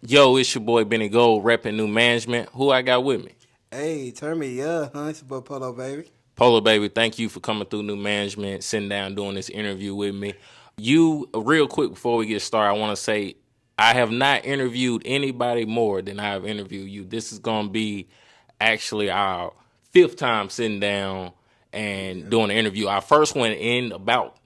Yo, it's your boy Benny Gold, repping New Management. Who I got with me? Hey, turn me up, huh? It's your boy Polo, baby. Polo Baby, thank you for coming through New Management, sitting down, doing this interview with me. Real quick before we get started, I want to say I have not interviewed anybody more than I have interviewed you. This is going to be actually our fifth time sitting down and doing an interview. Our first one in about,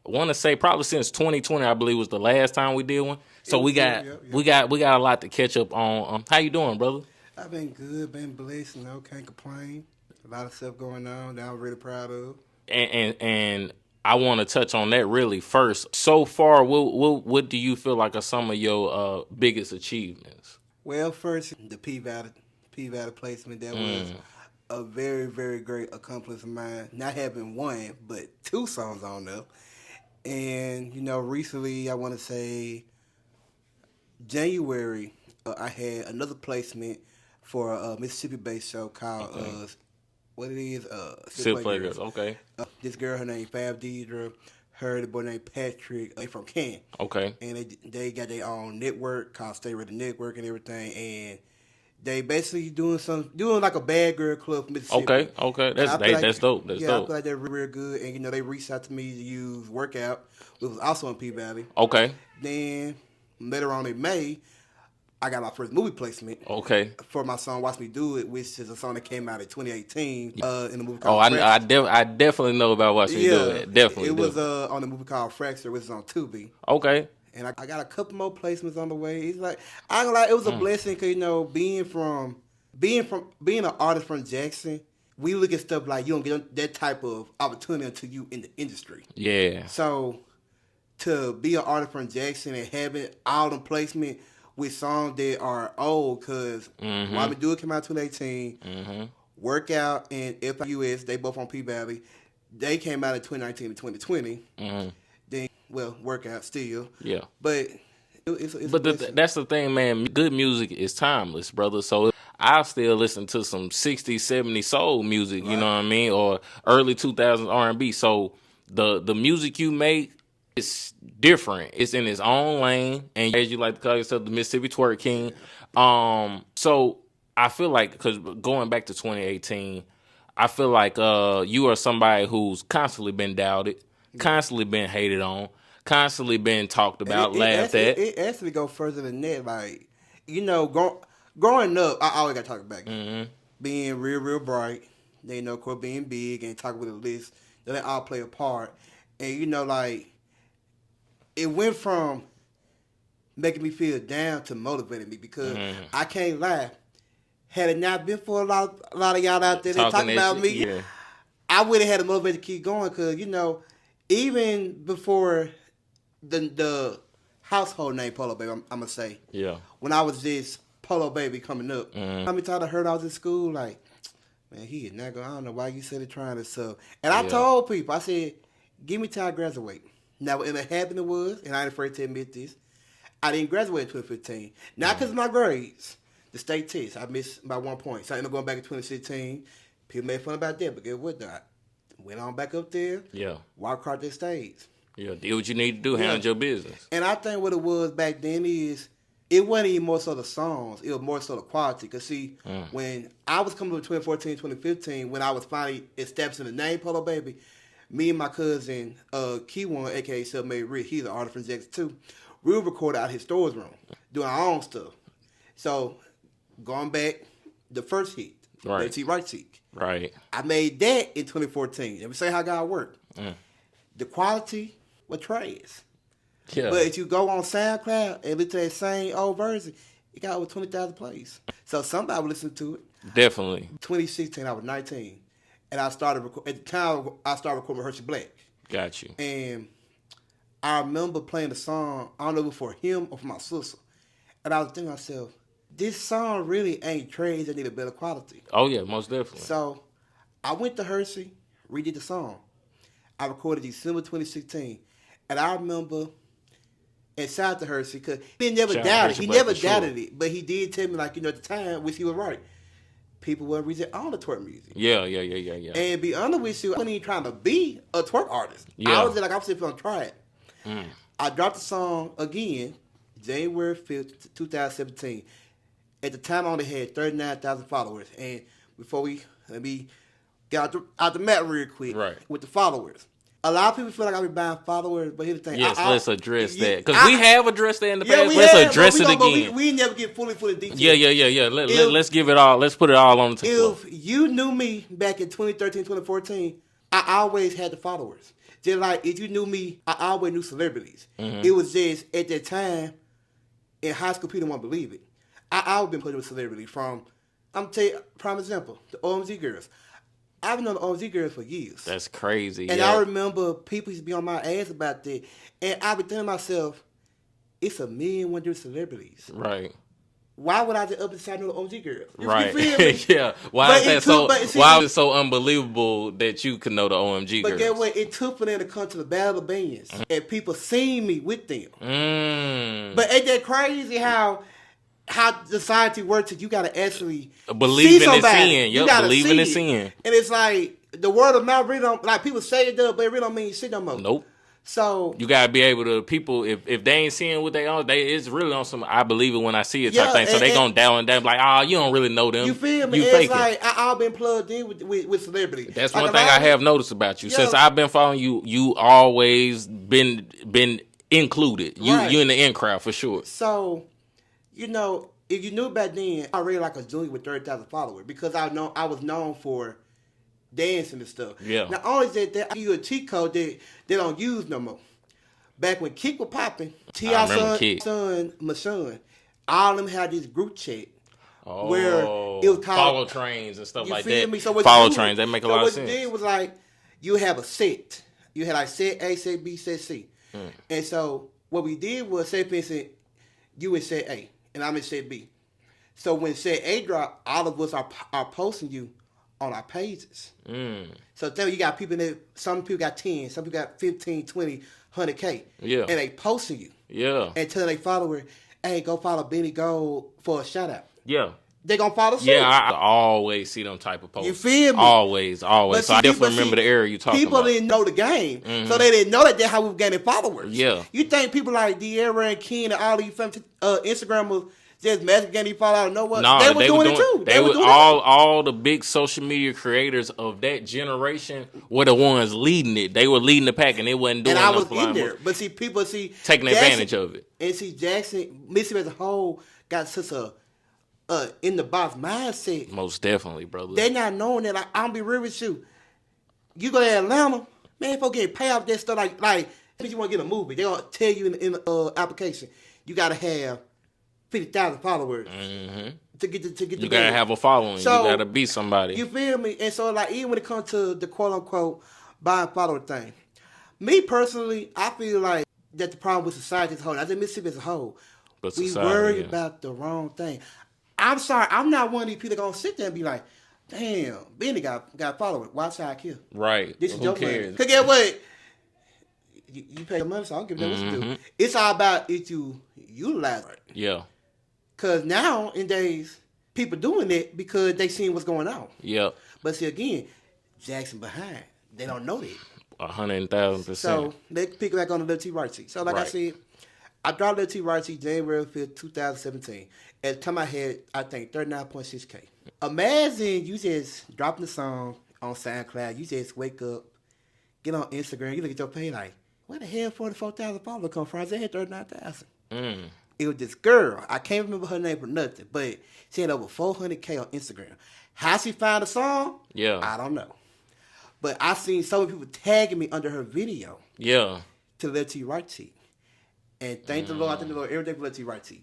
I want to say probably since 2020, I believe was the last time we did one. So we got a lot to catch up on. How you doing, brother? I've been good, been blessed, can't complain. A lot of stuff going on that I'm really proud of. And I want to touch on that really first. So far, what do you feel like are some of your biggest achievements? Well, first, the P-Valley placement, that was a very, very great accomplishment of mine. Not having one, but two songs on there. And, recently, I want to say January, I had another placement for a Mississippi-based show called what it is, Still play girls, okay. This girl, her name Fab Deidre, her the boy named Patrick. They from Canton. Okay. And they got their own network called Stay Ready Network and everything. And they basically doing like a bad girl club from Mississippi. Okay. That's dope. That's dope. I feel like they're real good. And they reached out to me to use Workout, which was also in P Valley. Okay. Then later on in May, I got my first movie placement. Okay. For my song "Watch Me Do It," which is a song that came out in 2018 in the movie Oh, called I definitely know about Watch Me Do It. Definitely. It was on the movie called Fracture, which is on Tubi. Okay. And I got a couple more placements on the way. It's like I ain't gonna lie, it was a blessing because being an artist from Jackson, we look at stuff like you don't get that type of opportunity until you in the industry. Yeah. So to be an artist from Jackson and having all them placement with songs that are old, because Why We Do It came out in 2018. Workout and FIUS, they both on P Valley. They came out in 2019 and 2020. Then, Workout still. Yeah. But that's the thing, man. Good music is timeless, brother. So I still listen to some 60s, 70s soul music, you know what I mean? Or early 2000s R&B. So the music you make, it's different. It's in its own lane, and as you like to call yourself, the Mississippi Twerk King. So I feel like, because going back to 2018, I feel like you are somebody who's constantly been doubted, constantly been hated on, constantly been talked about, laughed at. It actually go further than that. Like, growing up, I always got to talk about it. Being real, real bright. They know, of course, being big and talking with a list. They all play a part. And, it went from making me feel down to motivating me because I can't lie. Had it not been for a lot of y'all out there that talking about me, I would have had a motivation to keep going because, even before the household name Polo Baby, I'm going to say, when I was just Polo Baby coming up, how many times I heard I was in school, like, man, he is not going, I don't know why you said it trying to sub. And I told people, I said, give me till I graduate. Now, what happened was, and I ain't afraid to admit this, I didn't graduate in 2015. Not because of my grades. The state test, I missed by 1 point. So I ended up going back in 2016. People made fun about that, but guess what? I went on back up there. Yeah. Walked across the stage. Yeah, do what you need to do, handle your business. And I think what it was back then is, it wasn't even more so the songs. It was more so the quality. Because, see, when I was coming up in 2014, 2015, when I was finally establishing the name Polo Baby, me and my cousin, Keyone, a.k.a. Self-Made Rich, he's an artist from Jackson too, we would record out his storage room, doing our own stuff. So, going back, the first hit, Right Seek. Right. I made that in 2014. Let me say how God worked. The quality was trash. Yeah. But if you go on SoundCloud and listen to that same old version, it got over 20,000 plays. So somebody would listen to it. Definitely. 2016, I was 19. And I started at the time I started recording with Hershey Black. Got you. And I remember playing the song, I don't know if it was for him or for my sister. And I was thinking to myself, this song really ain't trash, I need a better quality. Oh yeah, most definitely. So I went to Hershey, redid the song. I recorded December 2016. And I remember, and shout out to Hershey, because he never doubted it. But he did tell me, like, at the time, which he was right. People were reject all the twerk music. Yeah. And be honest with you, I wasn't even trying to be a twerk artist. Yeah. I was just like, I'm just going to try it. I dropped the song again, January 5th, 2017. At the time, I only had 39,000 followers. And before let me get out the mat real quick with the followers. A lot of people feel like I be buying followers, but here's the thing. Yes, let's address that. Because we have addressed that in the yeah, past. Let's address it again. We never get fully detailed. Yeah. Let's give it all. Let's put it all on the table. If you knew me back in 2013, 2014, I always had the followers. Just like if you knew me, I always knew celebrities. Mm-hmm. It was just at that time in high school, people didn't want to believe it. I always been playing with celebrities from, I'm tell you, prime example, the OMG girls. I've known the OMG girls for years. That's crazy. And I remember people used to be on my ass about that. And I be thinking to myself, it's 1,000,001 celebrities. Right. Why would I just up inside know the OMG girls? Right. Yeah. Why is it so unbelievable that you can know the OMG girls? But get what? It took for them to come to the Battle of Bands and people seen me with them. But ain't that crazy how the society works? You got to actually believe in it, seeing. Yep, believe in it, seeing. And it's like the word of mouth really don't, like people say it does, but it really don't mean shit no more. Nope. So you gotta be able to people if they ain't seeing what they on, it's really on some I believe it when I see it type thing. So they gonna down and down like, oh, you don't really know them. You feel me? It's like I've been plugged in with celebrities. That's like one thing I have noticed about you. Since I've been following you, you always been included. You in the in crowd for sure. So, if you knew back then, I really like a junior with 30,000 followers because I was known for dancing and stuff. Yeah. Not only that, I give you a cheat code that they don't use no more. Back when Kick was popping, T.I.'s son, Mason, all of them had this group chat where it was called follow trains and stuff like that. Me? So follow trains, that make a lot of sense. What you did was like, you have a set. You had like set A, set B, set C. And so what we did was, say for instance, you in set A and I'm in set B. So when set A dropped, all of us are posting you on our pages. So tell me, you got people that, some people got 10, some people got 15, 20, 100K. Yeah. And they posting you. Yeah. And tell their follower, hey, go follow Benny Gold for a shout out. Yeah. They gonna follow suit. Yeah, I always see them type of posts. You feel me? Always. But so I definitely remember the era you talking people about. People didn't know the game. So they didn't know that's how we were getting followers. Yeah. You think people like De'Ara and Ken and all these Instagrammers just magic getting followers out of nowhere? No, they were doing it too. They were all the big social media creators of that generation were the ones leading it. They were leading the pack, and they wasn't doing. And I was in there, but see, people taking advantage of it. And see, Jackson, Mississippi as a whole, got such a in the box mindset. Most definitely, brother. They not knowing that. Like, I'm be real with you. You go to Atlanta, man, folks get paid off that stuff. Like if you want to get a movie, they gonna tell you in the application, you gotta have 50,000 followers to get the you gotta have a following. So, you gotta be somebody. You feel me? And so, like, even when it comes to the quote unquote buying follower thing, me personally, I feel like that the problem with society as a whole, I think Mississippi as a whole, we worry about the wrong thing. I'm sorry, I'm not one of these people that gonna sit there and be like, damn, Benny got followers. Why should I kill? Right. This is your money. Cause get what? You pay your money, so I don't give a damn what you do. It's all about if you utilize it. Yeah. Cause now in days, people doing it because they seen what's going on. Yeah. But see again, Jackson behind. They don't know that. 100,000%. So let's pick back on the Lil T Right Seat. So like I said, I dropped Lil T Right Seat January 5th, 2017. At the time I had, I think, 39.6K. Imagine you just dropping the song on SoundCloud. You just wake up, get on Instagram, you look at your page like, where the hell 44,000 followers come from? I had 39,000. It was this girl. I can't remember her name for nothing, but she had over 400K on Instagram. How she found the song? Yeah. I don't know. But I seen so many people tagging me under her video. Yeah. To Lil T Right Seat. And thank the Lord, I thank the Lord every day for Lil T Right Seat.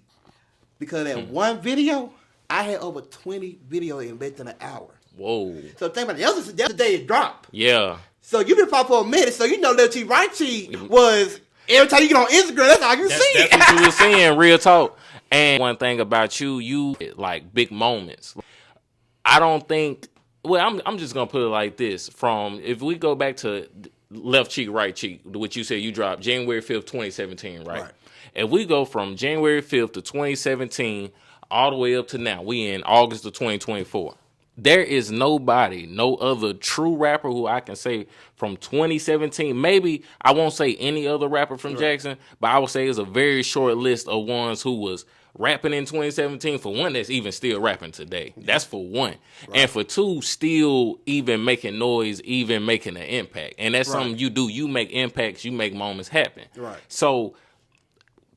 Because that one video, I had over 20 videos in less than an hour. Whoa. So think about it. The other day it dropped. Yeah. So you been following for a minute, so you know Lil T Right Seat was, every time you get on Instagram, that's all you see. That's what you were saying, real talk. And one thing about you like big moments. I don't think, well, I'm just going to put it like this. If we go back to Left Cheek, Right Cheek, which you said you dropped January 5th, 2017, right? If we go from January 5th to 2017 all the way up to now, we in August of 2024. there is nobody, no other true rapper who I can say from 2017. Maybe I won't say any other rapper from Jackson, but I would say it's a very short list of ones who was rapping in 2017. For one, that's even still rapping today. That's for one. And for two, still even making noise, even making an impact. And that's something you do. You make impacts, you make moments happen. Right. So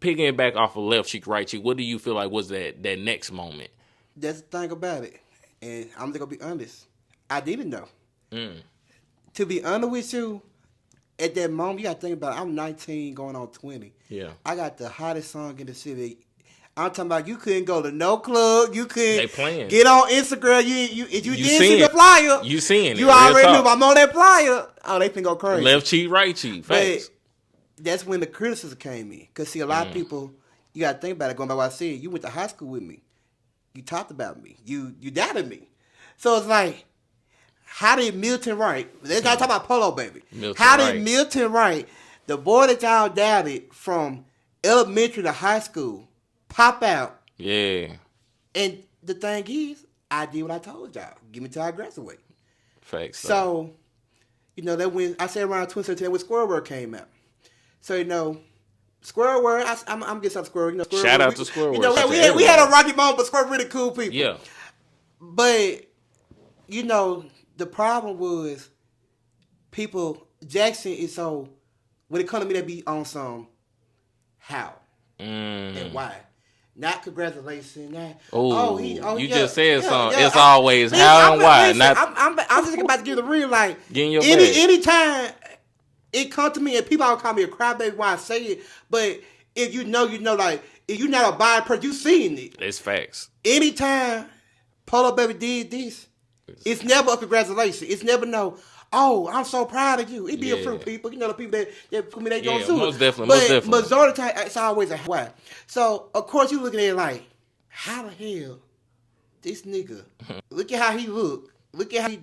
picking it back off of left cheek, right cheek, what do you feel like was that next moment? That's the thing about it. And I'm just going to be honest. I didn't know. To be honest with you, at that moment, you got to think about it. I'm 19 going on 20. Yeah. I got the hottest song in the city. I'm talking about you couldn't go to no club. You couldn't get on Instagram. If you didn't see the flyer, you seeing it. You already knew if I'm on that flyer, oh, they finna go crazy. Left cheek, right cheek. Facts. But that's when the criticism came in. Because, see, a lot of people, you got to think about it. Going by what I said, you went to high school with me. You talked about me. You doubted me. So it's like, how did Milton Wright, let's not talk about Polo Baby. Did Milton Wright, the boy that y'all doubted from elementary to high school, pop out? Yeah. And the thing is, I did what I told y'all. Give me till I graduate. Facts. So, that when I said around 2017, when Squirrel World came out. So, Squirrel World, I'm getting some Squirrel. Shout out to Squirrel World. We had a rocky moment, but Squirrel really cool people. Yeah. But, the problem was Jackson is so, when it comes to me, they be on some how and why. Not congratulations. You just said something. It's always how and why. I'm just about to give the real, like, anytime it come to me and people always call me a crybaby when I say it, but if you know, like, if you're not a bad person, you seen it. It's facts. Anytime Polo Baby did this, it's never a congratulations. It's never oh, I'm so proud of you. It be a few people. The people that put me they don't sue. Most definitely. But majority of the time, it's always a why. So, of course, you looking at it like, how the hell this nigga, look at how he look. Look at how he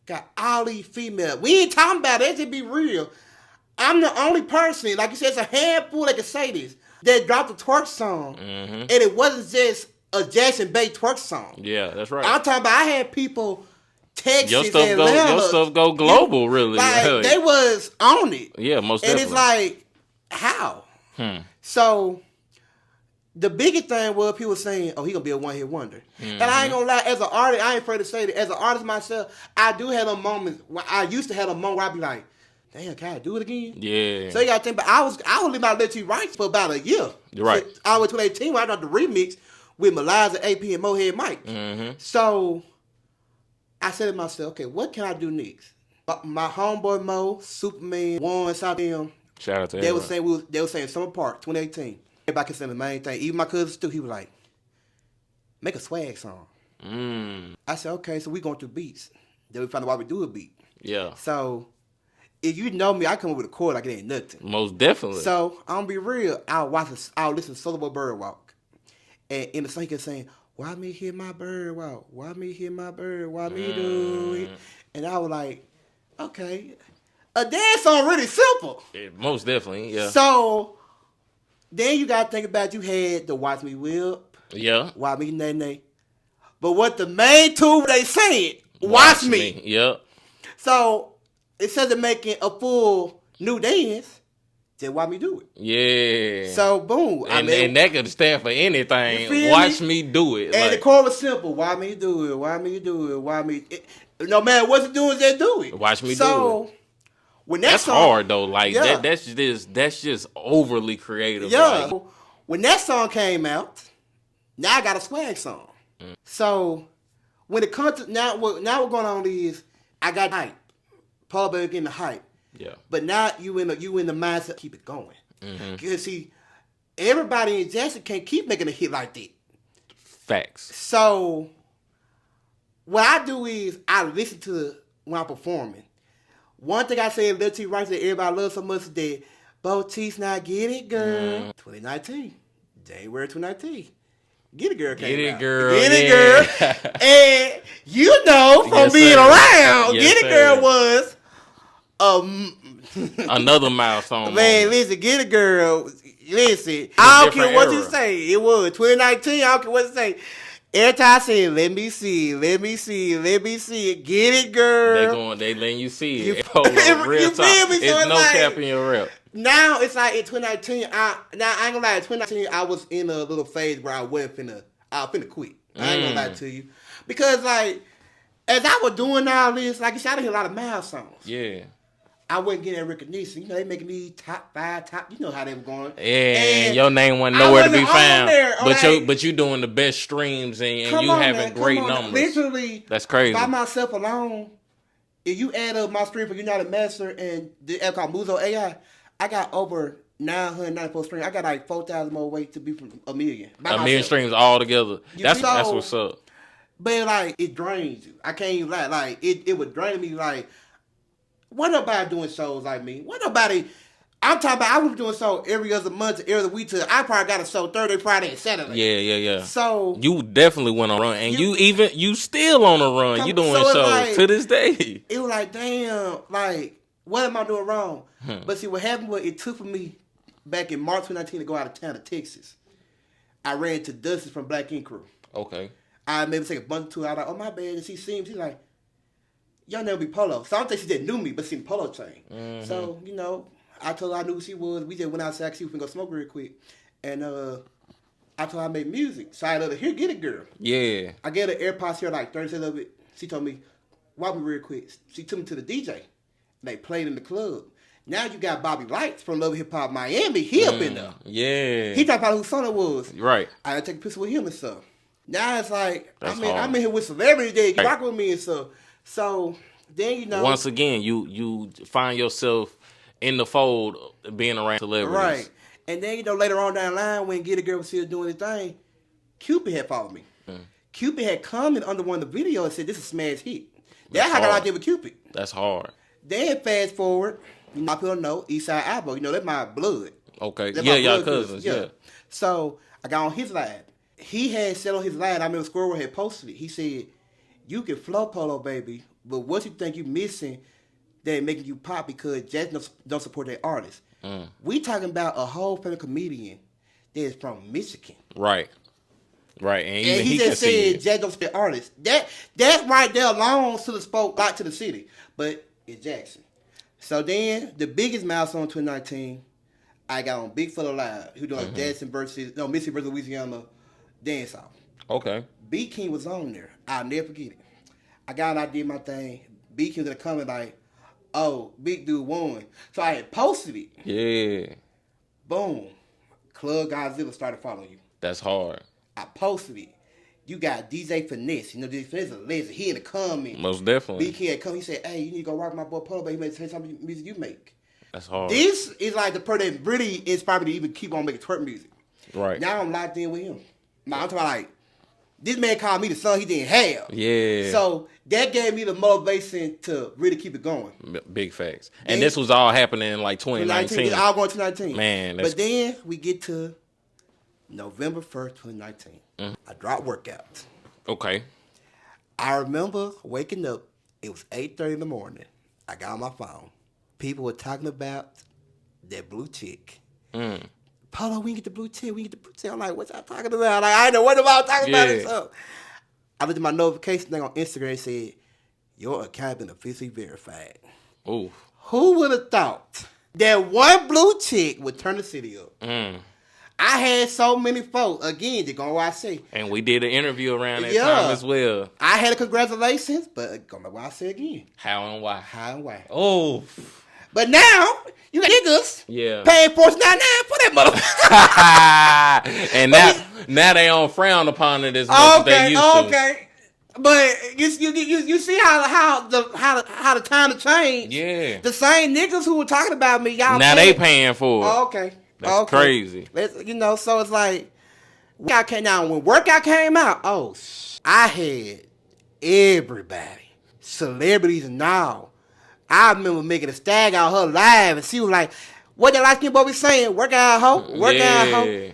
got all these females. We ain't talking about it. Let's just be real. I'm the only person, like you said, it's a handful that can say this, that dropped the twerk song. And it wasn't just a Jackson Bay twerk song. Yeah, that's right. I'm talking about I had people Texas your stuff go global, really. Like, they was on it. Yeah, most definitely. And it's like, how? So, the biggest thing was people saying, oh, he going to be a one-hit wonder. And I ain't going to lie, as an artist, I ain't afraid to say that. As an artist myself, I do have a moment, I used to have a moment where I'd be like, damn, can I do it again? Yeah. So you got to think, but I was living out Let You Right for about a year. Right. So, all the way to 2018 when I dropped the remix with Meliza, AP, and Mohead Mike. So, I said to myself, okay, what can I do next? My homeboy Mo, Superman, Warren, South them. Shout out to they were saying Summer Park 2018. Everybody can say the main thing. Even my cousin Stu, he was like, make a swag song. I said, okay, so we going through beats. Then we found out why we do a beat. Yeah. So if you know me, I come up with a chord like it ain't nothing. Most definitely. So I'm gonna be real. I'll listen to Solo Boy Bird Walk. And in the song he kept saying, why me hear my bird walk? Why me hear my bird? Why me do it? And I was like, okay. A dance song really simple. Yeah, most definitely, yeah. So, then you got to think about you had the Watch Me Whip. Yeah. Watch Me Nay Nay. But what the main two they saying, watch me. Yep. So, instead of making a full new dance, just watch me do it. Yeah. So, boom. And that could stand for anything. Watch me do it. And the chord was simple. Why me do it? Why me do it? Why me? No matter what you doing, just do it. Watch me do it. So, when that's song, hard though. Like that's just overly creative. Yeah. Like. When that song came out, now I got a swag song. So when it comes to now what's going on is I got hype. Paul Baby getting the hype. Yeah. But now you in the mindset to keep it going. Because see, everybody in Jackson can't keep making a hit like that. Facts. So what I do is I listen to when I'm performing. One thing I say in Lil T Rice that everybody loves so much is that Boti's not Get It Girl. 2019. January 2019. Get It Girl came out. Get It Girl. Get It Girl. And you know from being around, Get It Girl was another milestone. Man, listen, Get It Girl. Listen, I don't care what you say. It was 2019. I don't care what you say. Every time I say, let me see, let me see, let me see it. Get it, girl. They letting you see You, it. Polo, real you talk. feel me? So It's no like, cap in your rep. now it's like in 2019. I ain't gonna lie. In 2019, I was in a little phase where I was finna quit. I ain't gonna lie to you, because like as I was doing all this, like you said, I done hear a lot of male songs. Yeah. I wasn't getting that recognition. You know, they making me top 5, top. You know how they were going. Yeah, and your name wasn't nowhere to be found. But like, you doing the best streams and you on, having man, great on, numbers. Literally, that's crazy. By myself alone, if you add up my stream for United Master and the app called Muzo AI, I got over 994 streams. I got like 4,000 more weight to be from a million. A million streams all together. That's what's up. But like, it drains you. I can't even lie. Like it would drain me. Like, what nobody doing shows like me? What nobody? I'm talking about. I was doing shows every other month, every other week. I probably got a show Thursday, Friday, and Saturday. Yeah. So you definitely went on a run, and you still on a run. You doing shows like, to this day. It was like, damn, like what am I doing wrong? But see, what happened was it took for me back in March 2019 to go out of town to Texas. I ran into Dusty from Black Ink Crew. Okay. I maybe take a bunch of two. I was like, oh my bad. And she seems, she's like, y'all never be Polo. So I don't think she just knew me, but seen Polo chain. Mm-hmm. So, you know, I told her I knew who she was. We just went outside. She was going to go smoke real quick. And I told her I made music. So I let her, here, get it, girl. Yeah. I gave her AirPods here, like 30 seconds of it. She told me, walk me real quick. She took me to the DJ. They played in the club. Now you got Bobby Lights from Love Hip Hop Miami. He up in there. Yeah. He talked about who son it was. Right. I had to take a picture with him and stuff. Now it's like, I'm in here with celebrities that rock with me and stuff. So then, you know. Once again, you find yourself in the fold being around celebrities. Right. And then, you know, later on down the line, when Get a Girl was still doing his thing, Cupid had followed me. Cupid had commented under one of the videos and said, this is a smash hit. That's how I got out there with Cupid. That's hard. Then fast forward, you know, people know Eastside Albo. You know, that's my blood. Okay. Yeah, y'all cousins. Yeah. So I got on his live. He had said on his live, I remember Squirrel had posted it. He said, you can flow Polo Baby, but what you think you missing that making you pop because Jazz don't support their artists. We talking about a whole family comedian that is from Michigan. Right. And he just said Jazz don't support artists. That right there alone should have spoke back to the city. But it's Jackson. So then the biggest milestone in 2019, I got on Big Fella Live, who doing Mississippi versus Louisiana dance off. Okay. B King was on there. I'll never forget it. I got and I did my thing. B King was in the comment like, oh, big dude won. So I had posted it. Yeah. Boom. Club Godzilla started following you. That's hard. I posted it. You got DJ Finesse. You know, DJ Finesse is a legend. He in the comments. Most definitely. B King had come. He said, hey, you need to go rock my boy Polo, but he made the same music you make. That's hard. This is like the person that really inspired me to even keep on making twerk music. Right. Now I'm locked in with him. Now I'm talking about like, this man called me the son he didn't have. Yeah. So that gave me the motivation to really keep it going. Big facts. And this was all happening in like 2019. It's all going to 2019. Man. But then we get to November 1st, 2019. I dropped workouts. Okay. I remember waking up. It was 8:30 in the morning. I got on my phone. People were talking about that blue chick. Polo, we can get the blue chick. I'm like, what y'all talking about? Like, I didn't know what about talking about it. So I looked at my notification thing on Instagram and said, your account been officially verified. Ooh. Who would have thought that one blue chick would turn the city up? I had so many folks. Again, they're going to what I say. And we did an interview around that time as well. I had a congratulations, but going to what I say again. How and why. Oh. But now, you got niggas paying $4.99 for that motherfucker. And now they don't frown upon it as much as they used to. Okay. But you see how the time to change. Yeah. The same niggas who were talking about me, y'all now they paying for it. Okay. That's crazy. So it's like when workout came out, I had everybody, celebrities and all. I remember making a stag out her live, and she was like, "What that light skin boy be saying? Work out, hoe. Work out, hoe."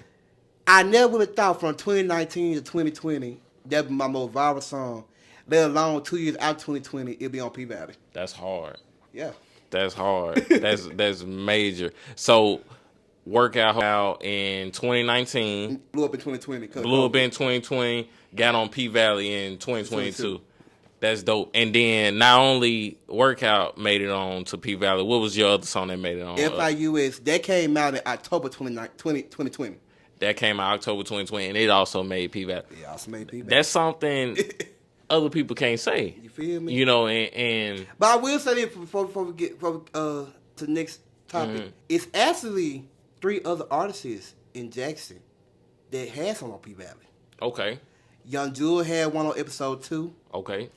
I never would have thought from 2019 to 2020 that would be my most viral song. Let alone 2 years out 2020, it'll be on P Valley. That's hard. Yeah, that's hard. That's major. So Workout out in 2019. Blew up in 2020. Blew up in 2020. Got on P Valley in 2022. That's dope. And then not only Workout made it on to P Valley. What was your other song that made it on? FIUS. That came out in October 2020. That came out October 2020, and it also made P Valley. Yeah, also made P Valley. That's something other people can't say. You feel me? You know, and but I will say this before we get to the next topic. It's actually 3 other artists in Jackson that had some on P Valley. Okay. Young Jewel had one on episode 2. Okay.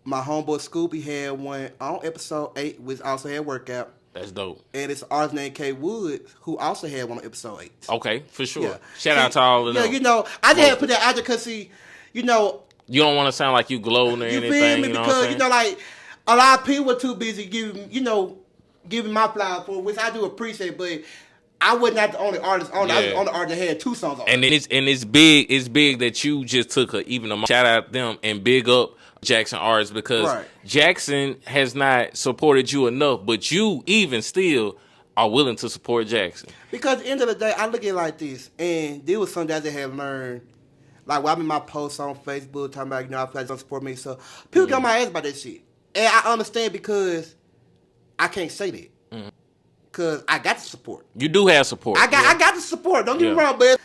My homeboy Scooby had one on episode 8, which also had Workout. That's dope. And it's an artist named K Woods, who also had one on episode 8. Okay, for sure. Yeah. Shout out to all of them. Yeah, you know, I just had to put that out there because, you know... You don't want to sound like you gloating or anything. Feel me? You know because, you know, like, a lot of people were too busy giving my flowers for, which I do appreciate, but I was not the only artist on it. I was the only artist that had 2 songs on it. And it's big that you just took a shout out them and big up Jackson artists because Jackson has not supported you enough, but you even still are willing to support Jackson. Because at the end of the day, I look at it like this, and there was something that I had learned. Like, when I'm in my posts on Facebook talking about, I feel like don't support me, so people get on my ass about that shit. And I understand because I can't say that. Because I got the support. You do have support. I got the support. Don't get me wrong, but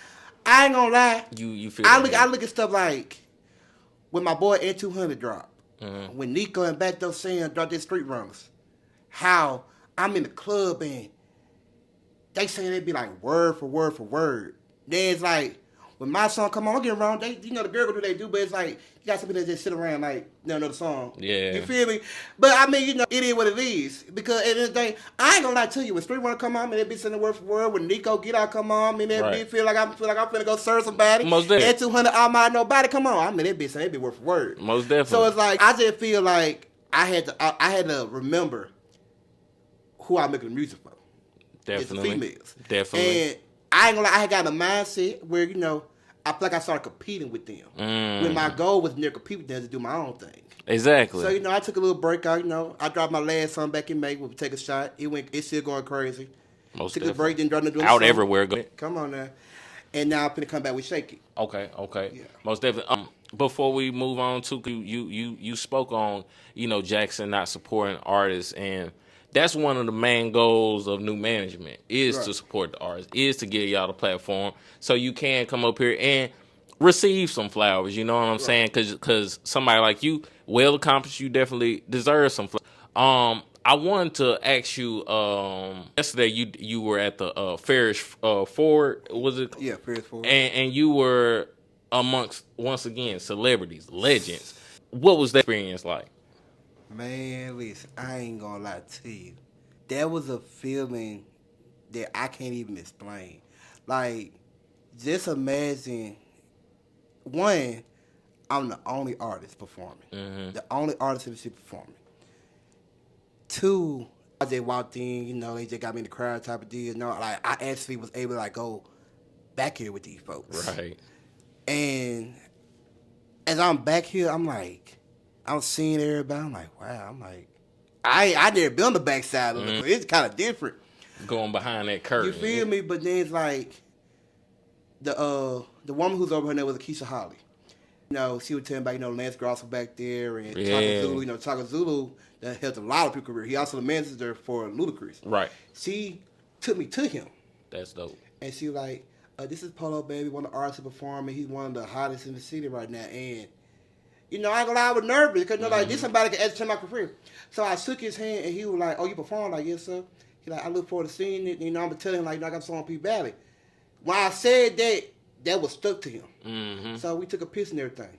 I ain't gonna lie. You feel I look at stuff like when my boy N200 dropped, when Nico and Back Door Sam dropped their Street Runners, how I'm in the club and they saying they be like word for word for word. Then it's like when my song come on, don't get me wrong, the girl go do they do, but it's like you got somebody that just sit around like know the song. Yeah. You feel me? But I mean, it is what it is. Because at the end of the day, I ain't gonna lie to you, when Street Runner come on, man, that bitch sending word for word. When Nico Get Out come on, man, that bitch feel like I'm finna go serve somebody. Most definitely. And 200 I'm out nobody come on. I mean that bitch saying that bitch word for word. Most definitely. So it's like I just feel like I had to remember who I'm making the music for. Definitely. It's the females. Definitely. And I ain't gonna lie, I had got a mindset where, I feel like I started competing with them. When my goal was never compete with them, to do my own thing. Exactly. So, I took a little break out, I dropped my last song back in May, we'll take a shot. It's still going crazy. Most took definitely. a break, then dropped another Out song. everywhere. Come on now. And now I'm finna come back with Shake It. Okay. Yeah. Most definitely. Before we move on to you spoke on, Jackson not supporting artists, and that's one of the main goals of new management is to support the artists, is to give y'all the platform so you can come up here and receive some flowers. You know what I'm saying? Because somebody like you, well accomplished, you definitely deserve some flowers. I wanted to ask you. Yesterday, you were at the Ferris Ford. Was it? Yeah, Ferris Ford. And you were amongst, once again, celebrities, legends. What was that experience like? Man, listen, I ain't gonna lie to you. That was a feeling that I can't even explain. Like, just imagine, one, I'm the only artist performing. The only artist in the city performing. 2, I just walked in, they just got me in the crowd type of deal. I actually was able to, go back here with these folks. Right. And as I'm back here, I'm seeing everybody. I'm like, wow. I'm like, I never been on the backside of it. It's kind of different. Going behind that curtain. You feel me? But then it's like the woman who's over her name was Keisha Holly. She was telling about, Lance Gross was back there and Chaka Zulu. Chaka Zulu that helped a lot of people's career. He also the manager for Ludacris. Right. She took me to him. That's dope. And she was like, this is Polo Baybee, one of the artists to perform, and he's one of the hottest in the city right now. And I ain't gonna lie, I was nervous because this somebody can educate my career. So I shook his hand and he was like, "Oh, you perform?" Like, "Yes, sir." He like, "I look forward to seeing it." I'm gonna tell him I got a song on P Valley. When I said that was stuck to him. So we took a piss and everything.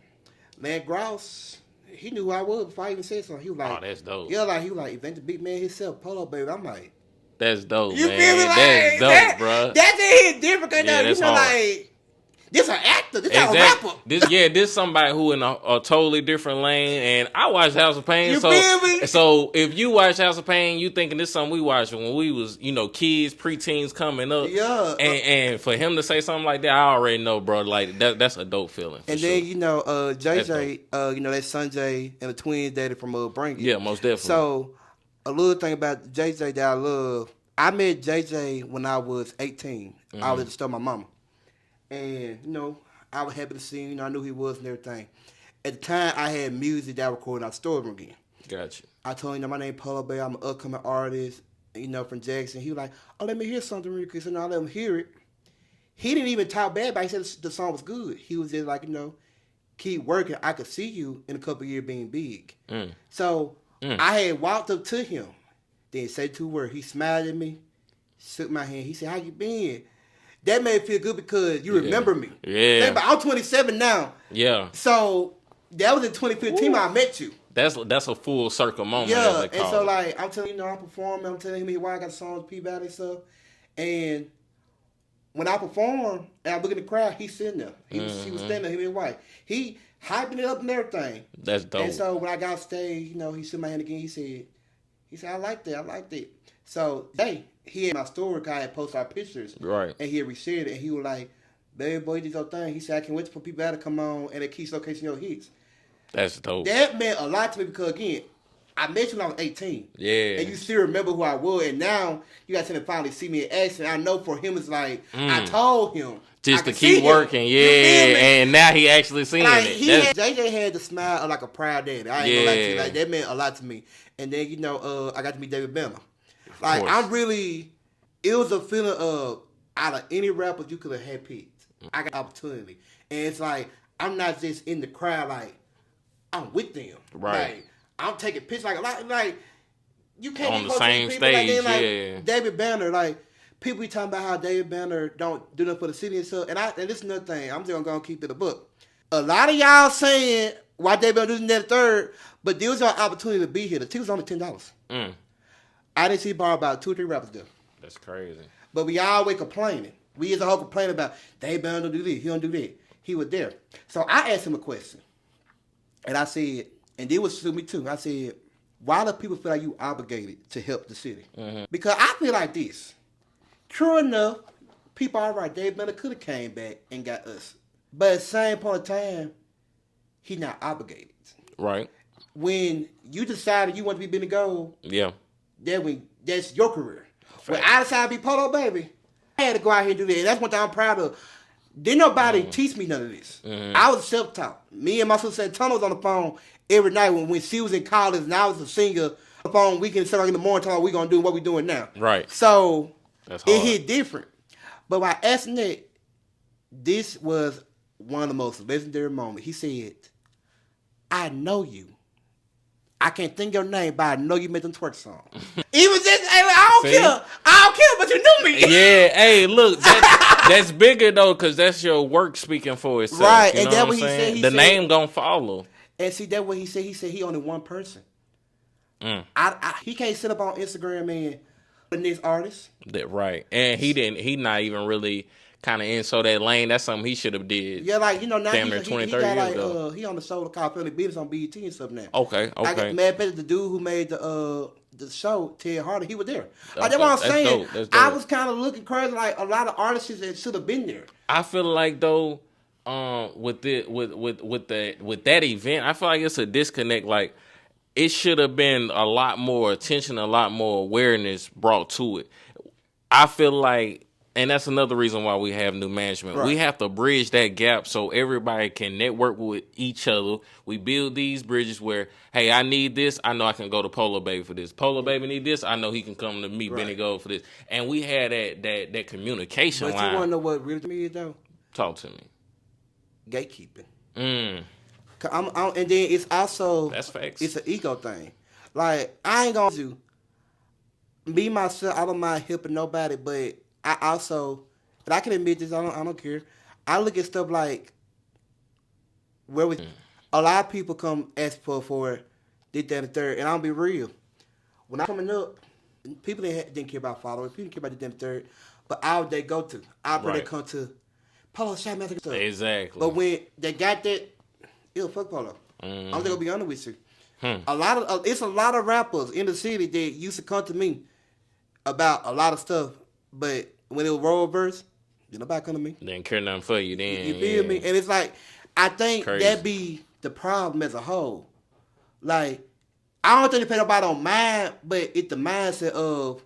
Lance Grouse, he knew who I was before I even said something. He was like, "Oh, that's dope." Yeah, he was like, "If ain't the big man himself, Polo Baybee." I'm like, "That's dope, you man. feel me? That's dope, bro. That's it different because hard. This an actor. This not a rapper. This somebody who in a totally different lane. And I watched House of Pain. You feel me? So if you watch House of Pain, you thinking this something we watched when we was, kids, preteens coming up. Yeah. And for him to say something like that, I already know, bro. Like that's a dope feeling. And then JJ, that Sanjay and the twins dated from Bring It. Yeah, most definitely. So a little thing about JJ that I love. I met JJ when I was 18. I was at the store with my mama. And, I was happy to see him. I knew he was and everything. At the time, I had music that I recorded out the storeroom again. Gotcha. I told him, my name Polo Bay. I'm an upcoming artist, from Jackson. He was like, oh, let me hear something real quick. So I let him hear it. He didn't even talk bad about it. He said the song was good. He was just like, keep working. I could see you in a couple of years being big. So I had walked up to him, then said 2 words. He smiled at me, shook my hand. He said, how you been? That made me feel good because you remember me. Yeah. I'm 27 now. Yeah. So that was in 2015 when I met you. That's a full circle moment. Yeah, and so I'm telling I'm performing. I'm telling him why I got songs, P-Valley and stuff. And when I performed and I look at the crowd, he's sitting there. He was standing there, him and his wife. He hyping it up and everything. That's dope. And so when I got off stage, he shook my hand again. He said, I like that. So he had my story because I had posted our pictures. Right. And he had reshared it. And he was like, baby boy, you did your thing. He said, I can't wait for people to come on and they keep showcasing your hits. That's dope. That meant a lot to me because, again, I met you when I was 18. Yeah. And you still remember who I was. And now you got to finally see me in action. I know for him it's like, I told him. Just to keep working, yeah. And now he actually seeing it. JJ had the smile of like a proud daddy. I ain't gonna lie to you. Like, that meant a lot to me. And then, I got to meet David Banner. Like, it was a feeling of, out of any rappers you could have had picked, I got opportunity. And it's like, I'm not just in the crowd, like, I'm with them. Right. Like, I'm taking pictures, like, you can't on be the same people stage, like David Banner, like, people be talking about how David Banner don't do nothing for the city and stuff. And this is another thing. I'm just gonna keep it a book. A lot of y'all saying why David Banner doing that third, but there was your opportunity to be here. The ticket was only $10. I didn't see bar about 2 or 3 rappers there. That's crazy. But we always complaining. We as a whole complaining about David Banner don't do this, he don't do that. He was there. So I asked him a question. And I said, and it was to me too, I said, why do people feel like you obligated to help the city? Because I feel like this. True enough, people are right. Dave Banner could have came back and got us. But at the same point in time, he not obligated. Right. When you decided you want to be Benny Gold, that's your career. When I decided to be Polo Baby, I had to go out here and do that. And that's one thing I'm proud of. Didn't nobody teach me none of this. I was self-taught. Me and my sister Santana was on the phone every night when she was in college and I was a singer. On the phone weekend, 7 o'clock in the morning, talking about what we gonna do, what we doing now. Right. So that's hard. It hit different. But by asking that, this was one of the most legendary moments. He said, I know you. I can't think your name, but I know you made them twerk song. Even just, I don't care, but you knew me. Yeah, hey, look, that's bigger though, because that's your work speaking for itself. Right, you know and that's what what he said. The name gonna follow. And see, that's what he said. He said he only one person. He can't sit up on Instagram and the next artist. Right, and he not even really kind of in that lane. That's something he should have did. Yeah, like, now damn near 20, 30 years ago. He on the show called Philly Beaters on BET and stuff now. Okay. I got mad at the dude who made the show, Ted Hardy. He was there. Like, that's what I'm saying. Dope. I was kind of looking crazy, like a lot of artists that should have been there. I feel like though, with that event, I feel like it's a disconnect. Like, it should have been a lot more attention, a lot more awareness brought to it. I feel like. And that's another reason why we have new management. Right. We have to bridge that gap so everybody can network with each other. We build these bridges where, hey, I need this. I know I can go to Polo Baby for this. Polo Baby need this. I know he can come to me, Benny Gold, for this. And we had that communication line. But you want to know what really me is, though? Talk to me. Gatekeeping. And then it's also... That's facts. It's an ego thing. Like, I ain't going to... Me, myself, I don't mind helping nobody, but... I also, and I can admit this, I don't care. I look at stuff like a lot of people come ask for this, that, and the third, and I'll be real. When I coming up, people didn't care about followers, people didn't care about this, that, and the third, but all they go to, they come to Polo Shot Master stuff. Exactly. But when they got that, fuck Polo. I'm just gonna be honest with you. It's a lot of rappers in the city that used to come to me about a lot of stuff. But when it was role verse, nobody come to me. They didn't care nothing for you then. You feel me? And it's like, I think that be the problem as a whole. Like, I don't think nobody don't mind, but it's the mindset of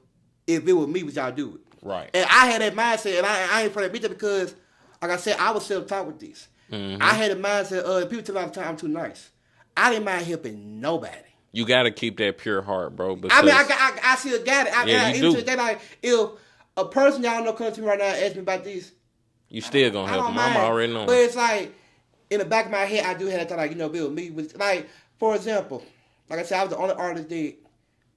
if it was me, would y'all do it? Right. And I had that mindset, and I ain't for that bitch because, like I said, I was self-taught with this. I had a mindset, people tell me all the time I'm too nice. I didn't mind helping nobody. You got to keep that pure heart, bro. I mean, I still got it. You do. Like, if a person y'all know comes to me right now and asks me about this, you still going to help them. I'm already knowing. But it's like, in the back of my head, I do have that thought, like, Bill, me was, like, for example, like I said, I was the only artist that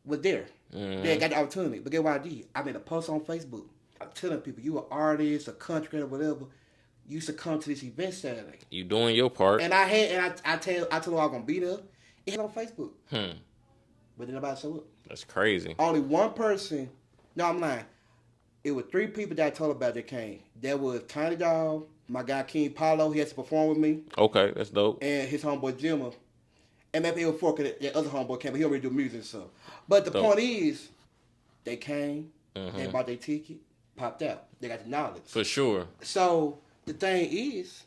was there. That got the opportunity. But guess what I did? I made a post on Facebook. I'm telling people, you an artist, a country creator, whatever, you should come to this event Saturday. You doing your part. And I told them I was going to be there. It on Facebook. But then nobody showed up. That's crazy. Only one person. No, I'm lying. It was 3 people that I told about that came. That was Tiny Dog, my guy King Polo. He has to perform with me. Okay, that's dope. And his homeboy Jimmer. And maybe it was 4 because that other homeboy came, but he already do music and stuff. But the point is, they came, they bought their ticket, popped out. They got the knowledge. For sure. So the thing is,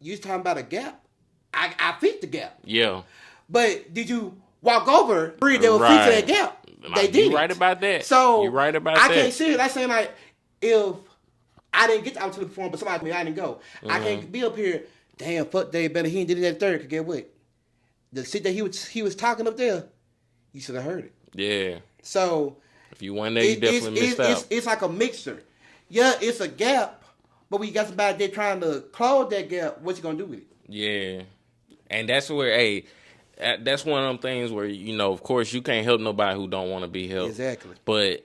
you was talking about a gap. I fit the gap. Yeah. But did you walk over three that were fit to that gap? They did. You right about that. So you right about that. I can't see it. That's saying like if I didn't get out to the perform, but somebody told me I didn't go. I can't be up here. Damn, fuck Dave Better. He did it at 3rd. Cause get what? The shit that he was talking up there, you should have heard it. Yeah. So if you went there, you definitely missed out. It's like a mixture. Yeah, it's a gap, but when you got somebody there trying to close that gap, what you gonna do with it? Yeah. And that's where, that's one of them things where, of course, you can't help nobody who don't want to be helped. Exactly. But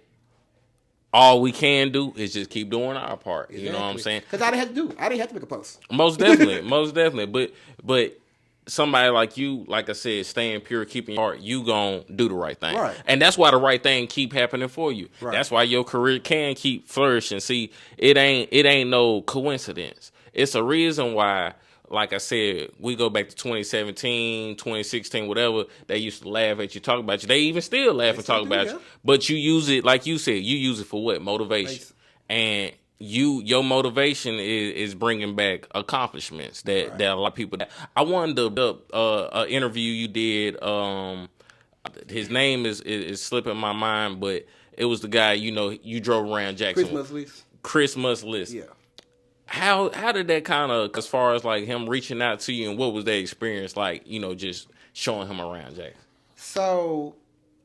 all we can do is just keep doing our part. Exactly. You know what I'm saying? Because I didn't have to do it. I didn't have to make a post. Most definitely. Most definitely. But somebody like you, like I said, staying pure, keeping your heart, you gonna do the right thing. Right. And that's why the right thing keep happening for you. Right. That's why your career can keep flourishing. See, it ain't no coincidence. It's a reason why. Like I said, we go back to 2017, 2016, whatever. They used to laugh at you, talk about you. They even still laugh and talk about you. But you use it, like you said, you use it for what? Motivation. And your motivation is bringing back accomplishments that a lot of people. I wanted to interview you did. His name is slipping my mind, but it was the guy you drove around Jackson. Christmas list. Yeah. How did that kind of, as far as like him reaching out to you, and what was that experience like, just showing him around Jackson? So,